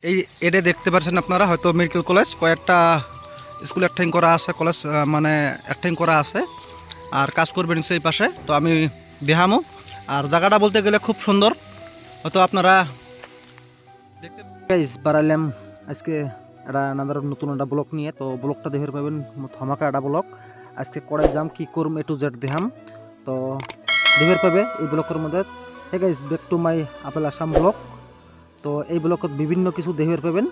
এই এটা দেখতে পাচ্ছেন আপনারা হয়তো মেডিকেল কলেজ কয়েকটা স্কুল একটাইং করা আছে, কলেজ মানে একটাইং করা আছে আর কাজ করবেন সেই পাশে। তো আমি দেখামো আর জায়গাটা বলতে গেলে খুব সুন্দর, হয়তো আপনারা দেখতে বাড়াইলাম আজকে একটা নাদার নতুন একটা ব্লক নিয়ে। তো ব্লকটা দেখে পাবেন ধমাকা একটা ব্লক। আজকে কড়াই যাম কি করম A to Z দেখাম, তো দেখে পাবে এই ব্লকের মধ্যে। Hey guys, back to my upper Assam block. তো এই ব্লকত বিভিন্ন কিছু দেখে পাবেন।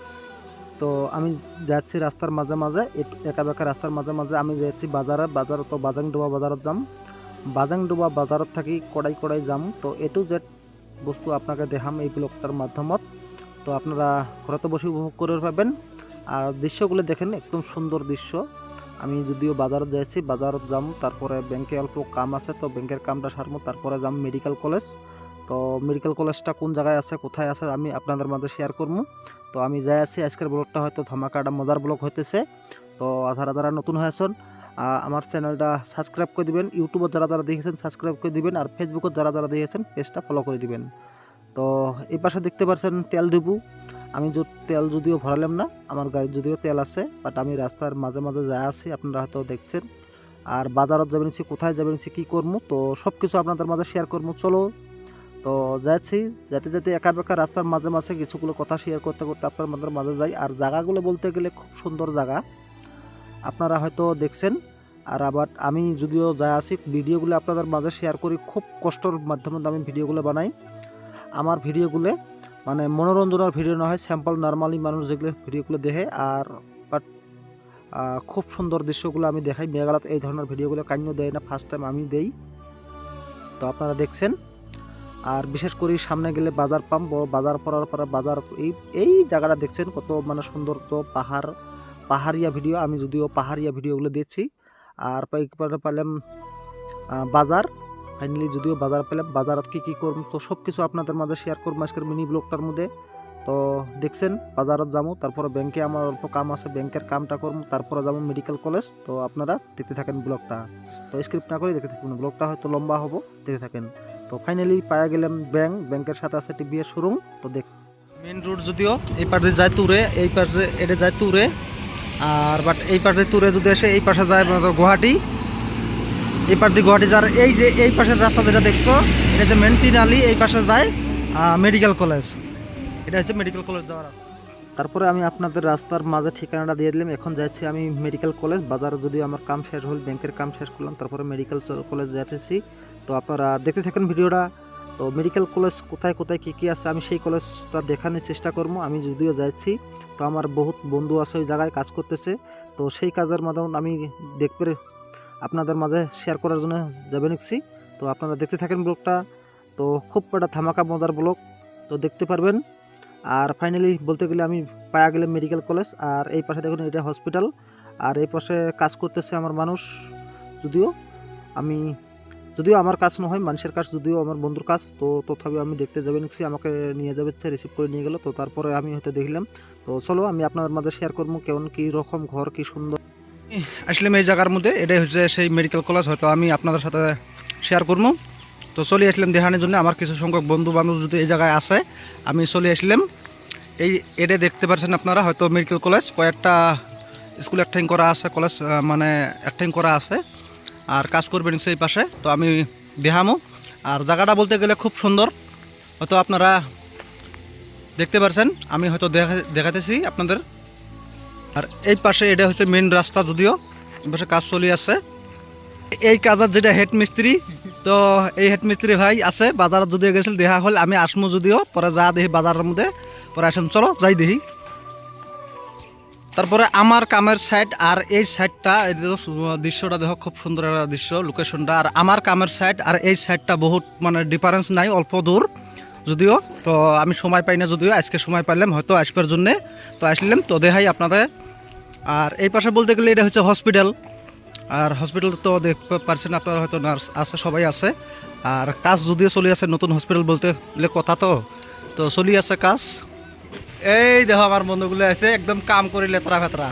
তো আমি যাচ্ছি রাস্তার মাঝে মাঝে, একা বেকা রাস্তার মাঝে মাঝে আমি যাচ্ছি বাজারে তো বাজাংডোবা বাজারত যাম। বাজাংডোবা বাজারত থাকি কড়াই যাম। তো A to Z বস্তু আপনাকে দেখাম এই ব্লগটার মাধ্যমত। তো আপনারা ঘরতে বসে উপভোগ করে পাবেন আর দৃশ্যগুলো দেখেন, একদম সুন্দর দৃশ্য। আমি যদিও বাজারত যাচ্ছি, বাজারত যাম, তারপরে ব্যাংকে অল্প কাম আছে, তো ব্যাংকের কামটা সারবো, তারপরে যাম মেডিকেল কলেজ। তো মেডিকেল কলেজটা কোন জায়গায় আছে, কোথায় আছে, আমি আপনাদের মাঝে শেয়ার করবো। তো আমি যাই আছি, আজকের ব্লগটা হয়তো ধামাকাটা মজার ব্লগ হইতেছে। তো যারা নতুন হয়েছেন আমার চ্যানেলটা সাবস্ক্রাইব করে দিবেন, ইউটিউবে যারা দেখেছেন সাবস্ক্রাইব করে দিবেন, আর ফেসবুকে যারা দেখেছেন পেজটা ফলো করে দিবেন। তো এই পাশে দেখতে পাচ্ছেন তেল ডিপু। আমি তেল যদিও ভরালাম না, আমার গাড়ির যদিও তেল আছে, বাট আমি রাস্তার মাঝে মাঝে যাই আছি, আপনারা হয়তো দেখছেন। আর বাজারত যাবেন, কোথায় যাবেন, কী করবো, তো সব কিছু আপনাদের মাঝে শেয়ার করবো। চলো, তো যাচ্ছি, যেতে একা বেকা রাস্তার মাঝে মাঝে কিছুগুলো কথা শেয়ার করতে করতে আপনাদের মাঝে যাই। আর জায়গাগুলো বলতে গেলে খুব সুন্দর জায়গা, আপনারা হয়তো দেখছেন। আর আবার আমি যদিও যাই আছি, ভিডিওগুলো আপনাদের মাঝে শেয়ার করি, খুব কষ্টর মাধ্যমে আমি ভিডিওগুলো বানাই। আমার ভিডিওগুলো মানে মনোরঞ্জনের ভিডিও না হয়, স্যাম্পল নর্মালি মানুষ যেগুলো ভিডিওগুলো দেখে, আর বাট খুব সুন্দর দৃশ্যগুলো আমি দেখাই। মেঘালয়ত এই ধরনের ভিডিওগুলো কান্য দেয় না, ফার্স্ট টাইম আমি দেই। তো আপনারা দেখছেন। আর বিশেষ করে সামনে গেলে বাজার পাম, বাজার পড়ার পরে বাজার এই জায়গাটা দেখছেন কত মানে সুন্দর। তো পাহাড়িয়া ভিডিও, আমি যদিও পাহাড়িয়া ভিডিওগুলো দিচ্ছি। আর পেলাম বাজার, ফাইনালি যদিও বাজার পেলাম, বাজারত কী করব, তো সব কিছু আপনাদের মাঝে শেয়ার করবো আজকের মিনি ব্লগটার মধ্যে। তো দেখছেন বাজারত যাবো, তারপরে ব্যাংকে আমার অল্প কাম আছে, ব্যাংকের কামটা করবো, তারপরে যাবো মেডিকেল কলেজ। তো আপনারা দেখতে থাকেন ব্লগটা, তো স্ক্রিপ্ট না করে দেখতে থাকুন, ব্লগটা হয়তো লম্বা হবো, দেখতে থাকেন। তো ফাইনালি পাওয়া গেলাম ব্যাংকের সাথে আছে টিভিএস শোরুম। তো দেখ মেন রোড যদিও এই পাশে যায় তুরে, এই পাশে এটা যায় তুরে, আর বাট এই পাশে তুরে যদি আসে এই পাশে যায় গুয়াহাটি, এই পাশ দিয়ে গুয়াহাটি যার এই যে এই পাশের রাস্তা যেটা দেখছো, এটা হচ্ছে মেন তিন আলি, এই পাশে যায় মেডিকেল কলেজ। এটা হচ্ছে মেডিকেল কলেজ যাওয়ার রাস্তা। তারপরে আমি আপনাদের রাস্তার মাঝে ঠিকানাটা দিয়ে দিলাম। এখন যাচ্ছি আমি মেডিকেল কলেজ। বাজারে যদি আমার কাম শেষ হল, ব্যাংকের কাম শেষ করলাম, তারপরে মেডিকেল কলেজ যাচ্ছি। তো আপনারা দেখতে থাকেন ভিডিওটা। তো মেডিকেল কলেজ কোথায় কোথায় কী আছে আমি সেই কলেজটা দেখানোর চেষ্টা করবো। আমি যদিও যাচ্ছি, তো আমার বহুত বন্ধু আছে ওই জায়গায় কাজ করতেছে, তো সেই কাজের মাধ্যমে আমি দেখবে আপনাদের মাঝে শেয়ার করার জন্য যাবে নিচ্ছি। তো আপনারা দেখতে থাকেন ব্লগটা। তো খুব একটা ধামাকা মজার ব্লগ, তো দেখতে পারবেন। আর ফাইনালি বলতে গেলে আমি পাওয়া গেলাম মেডিকেল কলেজ। আর এই পাশে দেখুন এটা হসপিটাল, আর এই পাশে কাজ করতেছে আমার মানুষ। যদিও আমার কাজ নহয়, মানুষের কাজ, যদিও আমার বন্ধুর কাজ, তো তথাপি আমি দেখতে যাবে নিচ্ছি, আমাকে নিয়ে যাবে, রিসিভ করে নিয়ে গেল। তো তারপরে আমি হয়তো দেখলাম। তো চলো আমি আপনাদের মাঝে শেয়ার করবো কেমন কী রকম ঘর, কী সুন্দর আসলাম এই জায়গার মধ্যে। এটাই হচ্ছে সেই মেডিকেল কলেজ, হয়তো আমি আপনাদের সাথে শেয়ার করবো। তো চলে আসলাম দেখানোর জন্য, আমার কিছু সংখ্যক বন্ধু বান্ধব যদি এই জায়গায় আসে, আমি চলে আসলাম। এটা দেখতে পাচ্ছেন আপনারা হয়তো মেডিকেল কলেজ কয়েকটা স্কুল একটাইং করা আছে, কলেজ মানে একটাইং করা আছে আর কাজ করবেন সেই পাশে। তো আমি দেখামো আর জায়গাটা বলতে গেলে খুব সুন্দর, হয়তো আপনারা দেখতে পাচ্ছেন, আমি হয়তো দেখাতেছি আপনাদের। আর এই পাশে এটা হচ্ছে মেন রাস্তা, যদিও এই পাশে কাজ চলে আছে। এই কাজের যেটা হেড মিস্ত্রি, তো এই হেড মিস্ত্রি ভাই আছে বাজারত যদিও গেছিল, দেখা হল আমি আসমু, যদিও পরে যা দেখি বাজারের মধ্যে, পরে আসলাম, চলো যাই দেখি। তারপরে আমার কামের সাইড আর এই সাইডটা, এই দৃশ্যটা দেখো খুব সুন্দর একটা দৃশ্য, লোকেশনটা। আর আমার কামের সাইড আর এই সাইডটা বহুত মানে ডিফারেন্স নাই, অল্প দূর যদিও। তো আমি সময় পাই না, যদিও আজকে সময় পাইলাম হয়তো আসবার জন্যে, তো আসলাম, তো দেখাই আপনাদের। আর এই পাশে বলতে গেলে এটা হচ্ছে হসপিটাল, আর হসপিটাল তো দেখতে পারছেন আপনারা, হয়তো নার্স আছে, সবাই আছে। আর কাজ যদিও চলে আছে, নতুন হসপিটাল বলতে গেলে কথা, তো চলি আছে কাজ। এই দেখো আমার বন্ধুগুলো আছে, একদম কাম করি লেতরা ফেতরা।